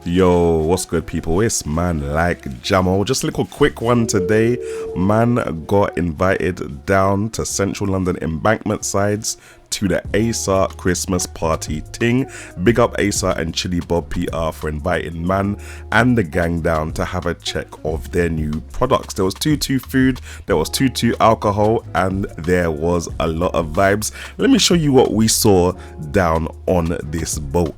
Yo, what's good, people? It's man like Jamo. Just a little quick one today. Man got invited down to central London embankment sides to the Acer Christmas party ting. Big up Acer and Chili Bob PR for inviting man and the gang down to have a check of their new products. There was 2-2 food, there was 2-2 alcohol, and there was a lot of vibes. Let me show you what we saw down on this boat.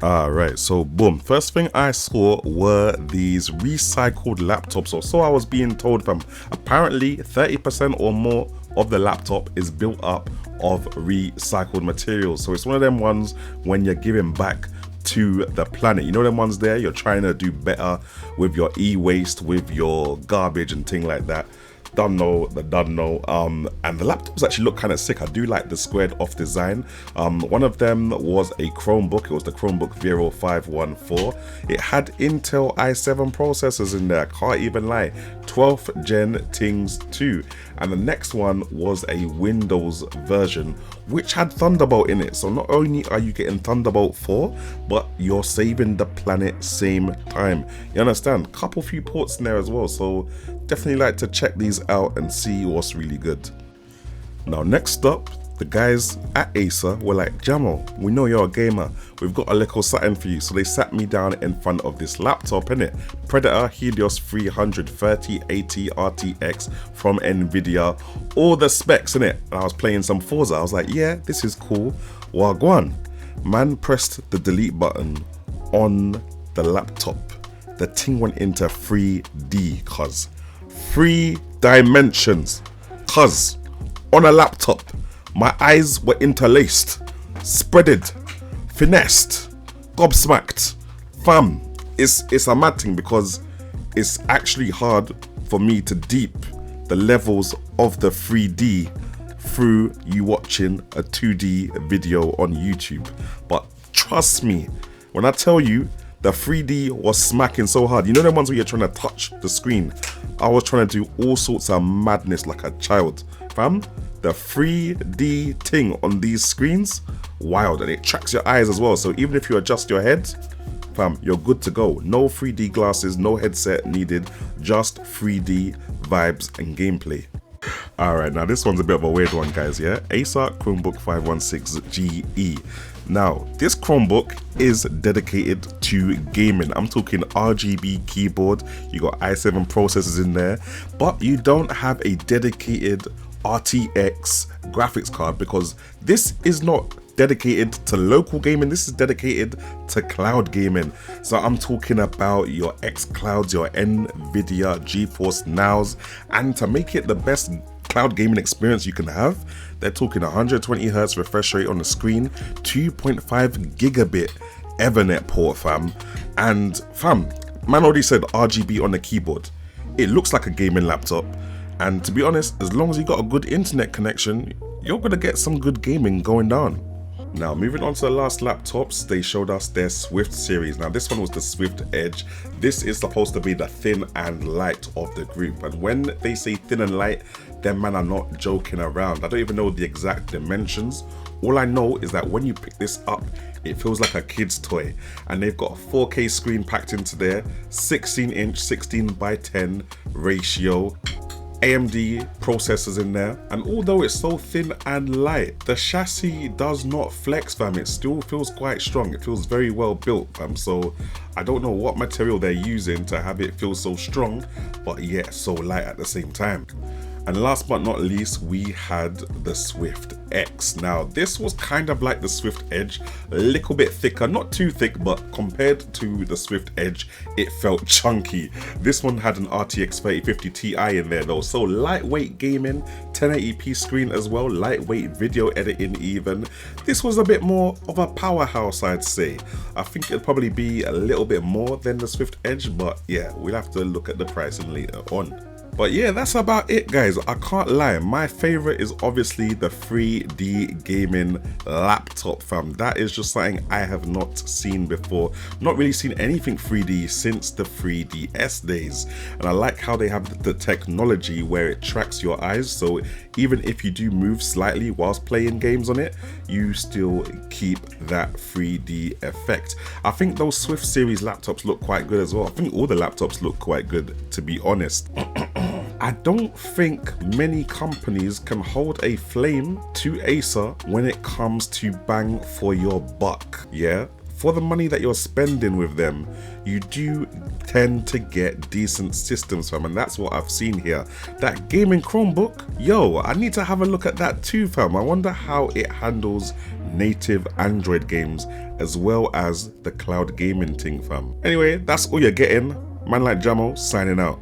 Alright, so boom, first thing I saw were these recycled laptops, or so I was being told from. Apparently 30% or more of the laptop is built up of recycled materials. So it's one of them ones when you're giving back to the planet. You know them ones there, you're trying to do better with your e-waste, with your garbage and thing like that. And the laptops actually look kind of sick. I do like the squared off design. One of them was a Chromebook. It was the Chromebook 0514. It had Intel i7 processors in there, can't even lie. 12th gen things too. And the next one was a Windows version which had Thunderbolt in it. So not only are you getting Thunderbolt 4, but you're saving the planet same time. You understand? Couple few ports in there as well. So definitely like to check these out and see what's really good. Now next up, the guys at Acer were like, Jamo, we know you're a gamer, we've got a little something for you. So they sat me down in front of this laptop, innit? Predator Helios 33080 RTX from Nvidia, all the specs, innit? And I was playing some Forza. I was like, yeah, this is cool. Wagwan. Man pressed the delete button on the laptop. The thing went into 3D, cuz. 3 dimensions, cuz. On a laptop. My eyes were interlaced, spreaded, finessed, gobsmacked. Fam, it's a mad thing because it's actually hard for me to deep the levels of the 3D through you watching a 2D video on YouTube. But trust me, when I tell you the 3D was smacking so hard, you know the ones where you're trying to touch the screen? I was trying to do all sorts of madness like a child. Fam, the 3D thing on these screens, wild, and it tracks your eyes as well. So even if you adjust your head, fam, you're good to go. No 3D glasses, no headset needed, just 3D vibes and gameplay. Alright, now this one's a bit of a weird one, guys, yeah? Acer Chromebook 516GE. Now, this Chromebook is dedicated to gaming. I'm talking RGB keyboard, you got i7 processors in there, but you don't have a dedicated RTX graphics card because this is not dedicated to local gaming, this is dedicated to cloud gaming. So I'm talking about your xClouds, your Nvidia GeForce Nows, and to make it the best cloud gaming experience you can have, they're talking 120 Hz refresh rate on the screen, 2.5 gigabit Ethernet port, fam. And fam, man already said RGB on the keyboard. It looks like a gaming laptop. And to be honest, as long as you got a good internet connection, you're gonna get some good gaming going down. Now, moving on to the last laptops, they showed us their Swift series. Now, this one was the Swift Edge. This is supposed to be the thin and light of the group. And when they say thin and light, them man are not joking around. I don't even know the exact dimensions. All I know is that when you pick this up, it feels like a kid's toy. And they've got a 4K screen packed into there, 16-inch, 16:10 ratio. AMD processors in there, and although it's so thin and light, the chassis does not flex, fam. It still feels quite strong. It feels very well built, fam. So I don't know what material they're using to have it feel so strong, but yet so light at the same time. And last but not least, we had the Swift X. Now, this was kind of like the Swift Edge, a little bit thicker, not too thick, but compared to the Swift Edge, it felt chunky. This one had an RTX 3050 Ti in there though, so lightweight gaming, 1080p screen as well, lightweight video editing even. This was a bit more of a powerhouse, I'd say. I think it'd probably be a little bit more than the Swift Edge, but yeah, we'll have to look at the pricing later on. But yeah, that's about it, guys. I can't lie, my favorite is obviously the 3D gaming laptop, fam. That is just something I have not seen before. Not really seen anything 3D since the 3DS days, and I like how they have the technology where it tracks your eyes, so even if you do move slightly whilst playing games on it, you still keep that 3D effect. I think those Swift series laptops look quite good as well. I think all the laptops look quite good, to be honest. I don't think many companies can hold a flame to Acer when it comes to bang for your buck, yeah? For the money that you're spending with them, you do tend to get decent systems, fam, and that's what I've seen here. That gaming Chromebook, yo, I need to have a look at that too, fam. I wonder how it handles native Android games as well as the cloud gaming thing, fam. Anyway, that's all you're getting. Man like Jamo, signing out.